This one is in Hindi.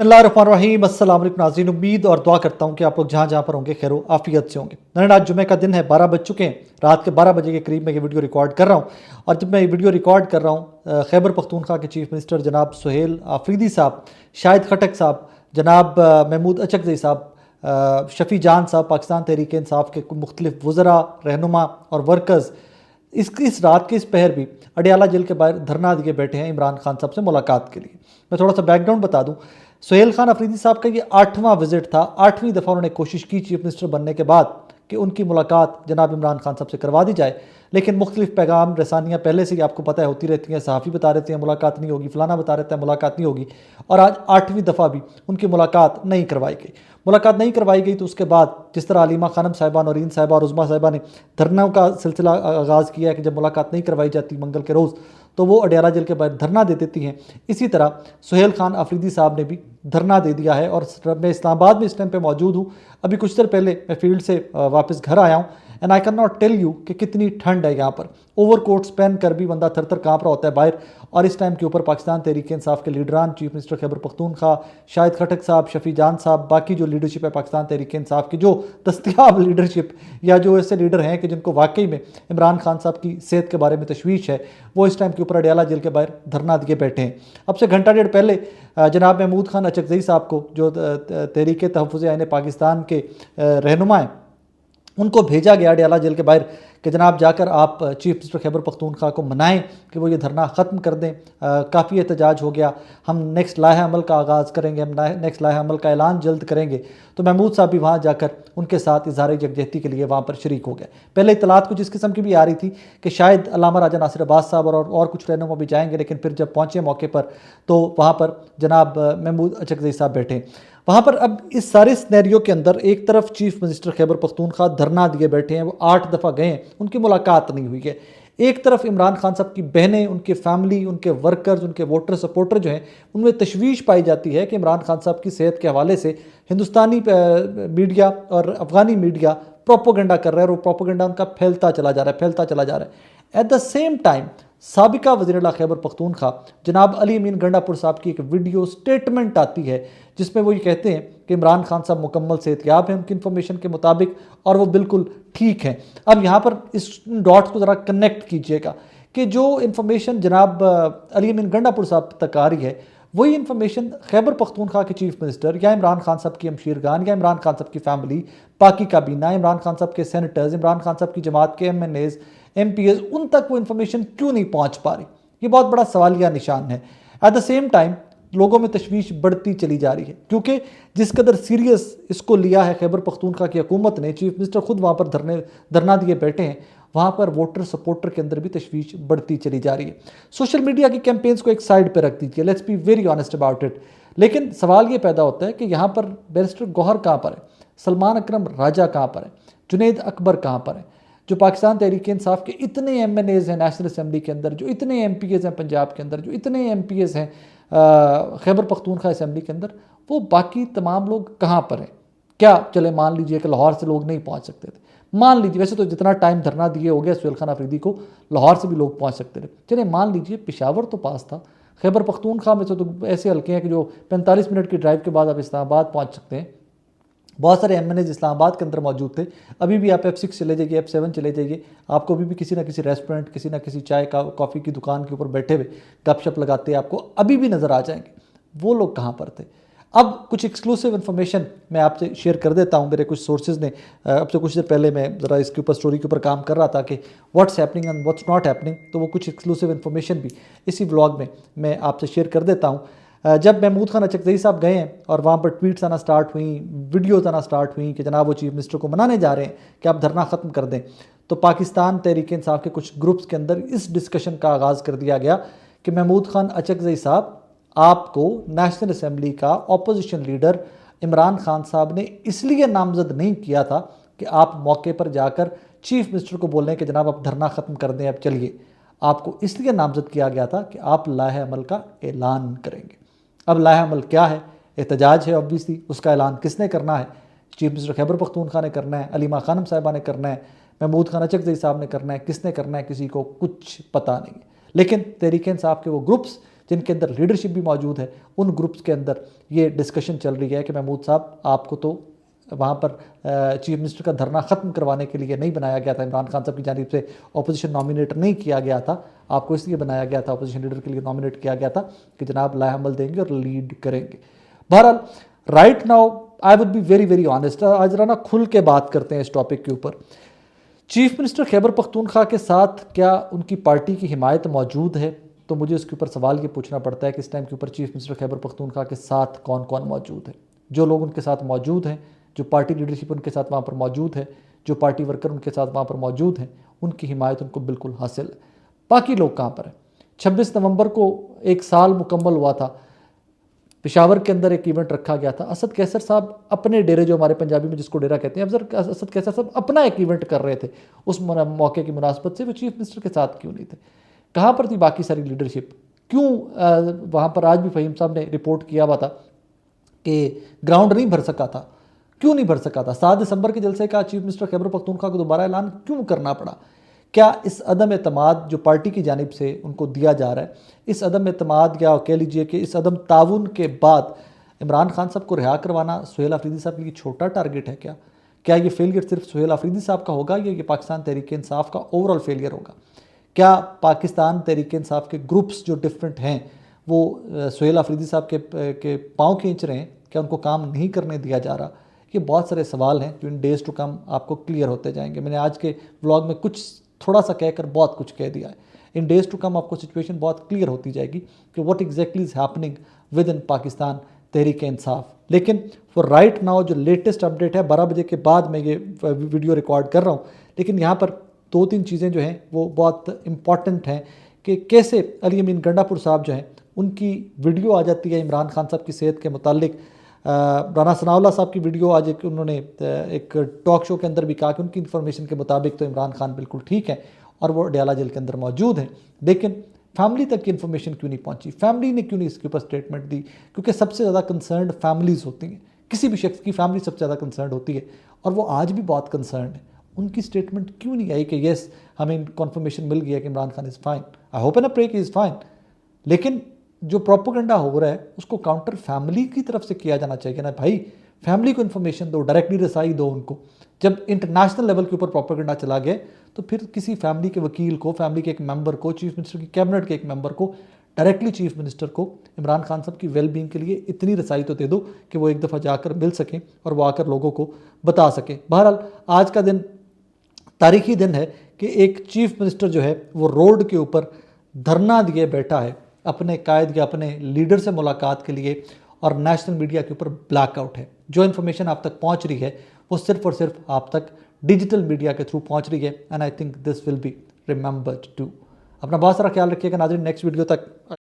बिस्मिल्लाहिर्रहमानिर्रहीम। अस्सलाम वालेकुम नाज़रीन, उम्मीद और दुआ करता हूँ कि आप लोग जहाँ जहाँ पर होंगे खैर आफियत से होंगे। नाज़रीन, आज जुमे का दिन है, 12 बज चुके हैं। रात के 12 बजे के करीब मैं ये वीडियो रिकॉर्ड कर रहा हूँ। और जब मैं ये वीडियो रिकॉर्ड कर रहा हूँ, खैबर पख्तूनख्वा के चीफ मिनिस्टर जनाब सुहेल आफरीदी साहब, शाहिद खटक साहब, जनाब महमूद अचकज़ई साहब, शफ़ी जान साहब, पाकिस्तान तहरीक इंसाफ के मुख्तलिफ वज़रा, रहनुमा और वर्कर्स इस रात के इस पहर भी अडियाला जेल के बाहर धरना दिए बैठे हैं इमरान खान साहब से मुलाकात के लिए। मैं थोड़ा सा बैकग्राउंड बता दूं। सुहेल खान अफरीदी साहब का ये 8वां विजिट था। 8वीं दफ़ा उन्होंने कोशिश की चीफ मिनिस्टर बनने के बाद कि उनकी मुलाकात जनाब इमरान खान साहब से करवा दी जाए, लेकिन मुख्तलिफ पैगाम रसानियाँ पहले से ही आपको पता है होती रहती हैं। सहाफ़ी बता रहते हैं मुलाकात नहीं होगी, फलाना बता रहता है मुलाकात नहीं होगी, और आज 8वीं दफ़ा भी उनकी मुलाकात नहीं करवाई गई। मुलाकात नहीं करवाई गई तो उसके बाद जिस तरह अलीमा खानम साहिबा, नौरीन साहिबा और उज़मा साहिबा ने धरनों का सिलसिला आगाज़ किया है कि जब मुलाकात नहीं करवाई जाती मंगल के रोज़ तो वो अडियाला जेल के बाहर धरना दे देती हैं, इसी तरह सुहेल खान अफरीदी साहब ने भी धरना दे दिया है। और मैं इस्लामाबाद में इस टाइम पे मौजूद हूँ। अभी कुछ देर पहले मैं फील्ड से वापस घर आया हूँ। And I can not tell you कि कितनी ठंड है यहाँ पर। ओवर कोट्स पहन कर भी बंदा थर थर काँप रहा होता है बाहर। और इस टाइम के ऊपर पाकिस्तान तहरीक इंसाफ के लीडरान, चीफ मिनिस्टर खैबर पख्तूनख्वा शाहिद खटक साहब, शफ़ी जान साहब, बाकी जो लीडरशिप है पाकिस्तान तहरीक इंसाफ की, जो दस्तियाब लीडरशिप या जो ऐसे लीडर हैं कि जिनको वाकई में इमरान खान साहब की सेहत के बारे में तशवीश है, वो इस टाइम के ऊपर अडियाला जेल के बाहर धरना दिए बैठे हैं। अब से घंटा डेढ़ पहले जनाब महमूद खान अचकज़ई साहब को, जो तहरीक तहफ़्फ़ुज़ आईन पाकिस्तान के रहनुमा हैं, उनको भेजा गया अडियाला जेल के बाहर कि जनाब जाकर आप चीफ मिनिस्टर खैबर पख्तूनख्वा को मनाएं कि वो ये धरना ख़त्म कर दें। काफ़ी एहतजाज हो गया, हम नेक्स्ट लाहे अमल का आगाज़ करेंगे, हम नेक्स्ट लाहे अमल का ऐलान जल्द करेंगे। तो महमूद साहब भी वहाँ जाकर उनके साथ इज़हार यकजहती के लिए वहाँ पर शरीक हो गए। पहले इतलात कुछ इस किस्म की भी आ रही थी कि शायद अल्लामा राजा नासिर अब्बास साहब और कुछ रहनुमा भी जाएंगे, लेकिन फिर जब पहुँचे मौके पर तो वहाँ पर जनाब महमूद अचकज़ई साहब बैठे वहाँ पर। अब इस सारे स्नैरियो के अंदर एक तरफ चीफ मिनिस्टर खैबर पख्तूनख्वा धरना दिए बैठे हैं, वो 8 दफ़ा गए हैं, उनकी मुलाकात नहीं हुई है। एक तरफ इमरान खान साहब की बहनें, उनके फैमिली, उनके वर्कर्स, उनके वोटर सपोर्टर जो हैं, उनमें तशवीश पाई जाती है कि इमरान खान साहब की सेहत के हवाले से हिंदुस्तानी मीडिया और अफ़गानी मीडिया प्रोपोगंडा कर रहा है, और वो प्रोपोगंडा उनका फैलता चला जा रहा है, फैलता चला जा रहा है। एट द सेम टाइम साबिका वज़ीर खैबर पख्तूनख्वा जनाब अली अमीन गंडापुर साहब की एक वीडियो स्टेटमेंट आती है जिसमें वो ये कहते हैं कि इमरान खान साहब मुकम्मल सेहतयाब हैं उनकी इन्फॉर्मेशन के मुताबिक, और वो बिल्कुल ठीक हैं। अब यहाँ पर इस डॉट्स को ज़रा कनेक्ट कीजिएगा कि जो इन्फॉर्मेशन जनाब अली अमीन गंडापुर साहब तक आ रही है, वही इन्फॉर्मेशन खैबर पख्तूनख्वा के चीफ मिनिस्टर या इमरान खान साहब की हमशीरगान या इमरान खान साहब की फैमिली, बाकी काबीना, इमरान खान साहब के सेनेटर्स, इमरान खान साहब की जमात के MNAs, MPs, उन तक वो इन्फॉर्मेशन क्यों नहीं पहुँच पा रही? ये बहुत बड़ा सवालिया निशान है। एट द सेम टाइम लोगों में तशवीश बढ़ती चली जा रही है, क्योंकि जिस कदर सीरियस इसको लिया है खैबर पख्तूनख्वा की हुकूमत ने, चीफ मिनिस्टर खुद वहाँ पर धरना दिए बैठे हैं, वहाँ पर वोटर सपोर्टर के अंदर भी तशवीश बढ़ती चली जा रही है। सोशल मीडिया की कैंपेन्स को एक साइड पर रख दीजिए, let's be very honest about it. लेकिन सवाल ये पैदा होता है कि यहाँ पर बैरिस्टर गौहर कहाँ पर है, सलमान अकरम राजा कहाँ पर है, जुनैद अकबर कहाँ पर है, जो पाकिस्तान तहरीक इंसाफ के इतने MNAs हैं नेशनल असम्बली के अंदर, जो इतने MPs हैं पंजाब के अंदर, जो इतने MPs हैं खैबर पख्तूनख्वा असम्बली के अंदर, वो बाकी तमाम लोग कहाँ पर हैं? क्या चले मान लीजिए कि लाहौर से लोग नहीं पहुँच सकते थे, मान लीजिए, वैसे तो जितना टाइम धरना दिए हो गया सुहेल खान अफरीदी को, लाहौर से भी लोग पहुँच सकते थे, चले मान लीजिए पेशावर तो पास था। खैबर पख्तूनख्वा में तो ऐसे हल्के हैं कि जो 45 मिनट की ड्राइव के बाद आप इस्लामाबाद पहुँच सकते हैं। बहुत सारे MNAs इस्लामाबाद के अंदर मौजूद थे। अभी भी आप F6 चले जाइए, F7 चले जाइए, आपको अभी भी किसी ना किसी रेस्टोरेंट, किसी ना किसी चाय का कॉफ़ी की दुकान के ऊपर बैठे हुए गपशप लगाते आपको अभी भी नज़र आ जाएंगे। वो लोग कहाँ पर थे? अब कुछ एक्सक्लूसिव इन्फॉर्मेशन मैं आपसे शेयर कर देता हूँ। मेरे कुछ सोर्सेज ने अब से कुछ देर पहले मैं ज़रा इसके ऊपर स्टोरी के ऊपर काम कर रहा था कि what's happening and what's not happening, तो वो कुछ एक्सक्लूसिव इन्फॉर्मेशन भी इसी व्लॉग में मैं आपसे शेयर कर देता हूँ। जब महमूद खान अचकज़ई साहब गए हैं और वहाँ पर ट्वीट्स आना स्टार्ट हुई, वीडियोज़ आना स्टार्ट हुई कि जनाब वो चीफ मिनिस्टर को मनाने जा रहे हैं कि आप धरना ख़त्म कर दें, तो पाकिस्तान तहरीक इंसाफ के कुछ ग्रुप्स के अंदर इस डिस्कशन का आगाज़ कर दिया गया कि महमूद खान अचकज़ई साहब, आपको नेशनल असम्बली का अपोजिशन लीडर इमरान खान साहब ने इसलिए नामजद नहीं किया था कि आप मौके पर जाकर चीफ मिनिस्टर को बोलें कि जनाब आप धरना ख़त्म कर दें, अब चलिए। आपको इसलिए नामजद किया गया था कि आप लाहे अमल का ऐलान करेंगे। अब लाहे अमल क्या है? एहतजाज है ऑब्वियसली, उसका ऐलान किसने करना है? चीफ मिनिस्टर खैबर पख्तूनख्वा ने करना है, अलीमा खानम साहिबा ने करना है, महमूद खान अचकज़ई साहब ने करना है, किसने करना है किसी को कुछ पता नहीं है। लेकिन तहरीक इंसाफ के वो ग्रुप्स जिनके अंदर लीडरशिप भी मौजूद है, उन ग्रुप्स के अंदर ये डिस्कशन चल रही है कि महमूद साहब आपको तो वहाँ पर चीफ मिनिस्टर का धरना ख़त्म करवाने के लिए नहीं बनाया गया था, इमरान खान साहब की जानिब से अपोजिशन नॉमिनेट नहीं किया गया था, आपको इसलिए बनाया गया था, अपोजिशन लीडर के लिए नॉमिनेट किया गया था कि जनाब लाएहमल देंगे और लीड करेंगे। बहरहाल right now I would be very very honest, आज जरा ना खुल के बात करते हैं इस टॉपिक के ऊपर। चीफ मिनिस्टर खैबर पख्तूनख्वा के साथ क्या उनकी पार्टी की हिमायत मौजूद है? तो मुझे उसके ऊपर सवाल ये पूछना पड़ता है कि इस टाइम के ऊपर चीफ मिनिस्टर खैबर पख्तूनख्वा के साथ कौन कौन मौजूद है। जो लोग उनके साथ मौजूद हैं, जो पार्टी लीडरशिप उनके साथ वहाँ पर मौजूद है, जो पार्टी वर्कर उनके साथ वहाँ पर मौजूद हैं, उनकी हिमायत उनको बिल्कुल हासिल है। बाकी लोग कहाँ पर हैं? 26 नवंबर को 1 साल मुकम्मल हुआ था, पेशावर के अंदर एक इवेंट रखा गया था। असद कैसर साहब अपने डेरे, जो हमारे पंजाबी में जिसको डेरा कहते हैं, असद कैसर साहब अपना एक इवेंट कर रहे थे, उस मौके की मुनासबत से वो चीफ मिनिस्टर के साथ क्यों नहीं थे? कहाँ पर थी बाकी सारी लीडरशिप? क्यों वहाँ पर आज भी फ़हीम साहब ने रिपोर्ट किया हुआ था कि ग्राउंड नहीं भर सका था? क्यों नहीं भर सका था? 7 दिसंबर के जलसे का चीफ मिनिस्टर खैबर पख्तूनख्वा को दोबारा ऐलान क्यों करना पड़ा? क्या इस अदम एतमाद जो पार्टी की जानिब से उनको दिया जा रहा है, इस अदम एतमाद या कह लीजिए कि इस अदम ताउन के बाद इमरान खान साहब को रिहा करवाना सुहेल आफरीदी साहब के लिए छोटा टारगेट है क्या? क्या ये फेलियर सिर्फ सुहेल आफरीदी साहब का होगा या ये पाकिस्तान तहरीक इंसाफ का ओवरऑल फेलियर होगा? क्या पाकिस्तान तहरीक इंसाफ के ग्रुप्स जो डिफरेंट हैं वो सुहेल आफरीदी साहब के पाँव खींच रहे हैं? क्या उनको काम नहीं करने दिया जा रहा? ये बहुत सारे सवाल हैं जो इन डेज़ टू कम आपको क्लियर होते जाएंगे। मैंने आज के व्लॉग में कुछ थोड़ा सा कहकर बहुत कुछ कह दिया है। इन डेज़ टू कम आपको सिचुएशन बहुत क्लियर होती जाएगी कि what exactly is happening within Pakistan Tehreek Insaf. लेकिन फॉर राइट नाउ जो लेटेस्ट अपडेट है, 12 बजे के बाद मैं ये वीडियो रिकॉर्ड कर रहा हूँ, लेकिन यहाँ पर 2-3 चीज़ें जो हैं वो बहुत इंपॉर्टेंट हैं कि कैसे अली अमीन गंडापुर साहब जो हैं उनकी वीडियो आ जाती है इमरान खान साहब की सेहत के मुतालिक। राना सनाउल्लाह साहब की वीडियो आज उन्होंने एक टॉक शो के अंदर भी कहा कि उनकी इन्फॉर्मेशन के मुताबिक तो इमरान खान बिल्कुल ठीक है और वो डयाला जेल के अंदर मौजूद हैं। लेकिन फैमिली तक की इन्फॉर्मेशन क्यों नहीं पहुंची? फैमिली ने क्यों नहीं इसके ऊपर स्टेटमेंट दी? क्योंकि सबसे ज़्यादा कंसर्न फैमिलीज़ होती हैं, किसी भी शख्स की फैमिली सबसे ज़्यादा कंसर्न होती है और वो आज भी बहुत कंसर्न है। उनकी स्टेटमेंट क्यों नहीं आई कि येस हमें कन्फर्मेशन मिल गया कि Imran Khan is fine, I hope and I pray कि इज़ फाइन। लेकिन जो प्रोपोगंडा हो रहा है उसको काउंटर फैमिली की तरफ से किया जाना चाहिए ना भाई। फैमिली को इन्फॉर्मेशन दो, डायरेक्टली रसाई दो उनको। जब इंटरनेशनल लेवल के ऊपर प्रोपोगंडा चला गया तो फिर किसी फैमिली के वकील को, फैमिली के एक मेंबर को, चीफ मिनिस्टर की कैबिनेट के एक मेंबर को, डायरेक्टली चीफ मिनिस्टर को इमरान खान साहब की वेलबींग के लिए इतनी रसाई तो दे दो कि वो एक दफ़ा जाकर मिल सकें और वो आकर लोगों को बता सकें। बहरहाल आज का दिन तारीखी दिन है कि एक चीफ मिनिस्टर जो है वो रोड के ऊपर धरना दिए बैठा है अपने कायद या अपने लीडर से मुलाकात के लिए और नेशनल मीडिया के ऊपर ब्लैकआउट है। जो इन्फॉर्मेशन आप तक पहुंच रही है वो सिर्फ और सिर्फ आप तक डिजिटल मीडिया के थ्रू पहुंच रही है and I think this will be remembered too. अपना बहुत सारा ख्याल रखिएगा नाज़रीन, नेक्स्ट वीडियो तक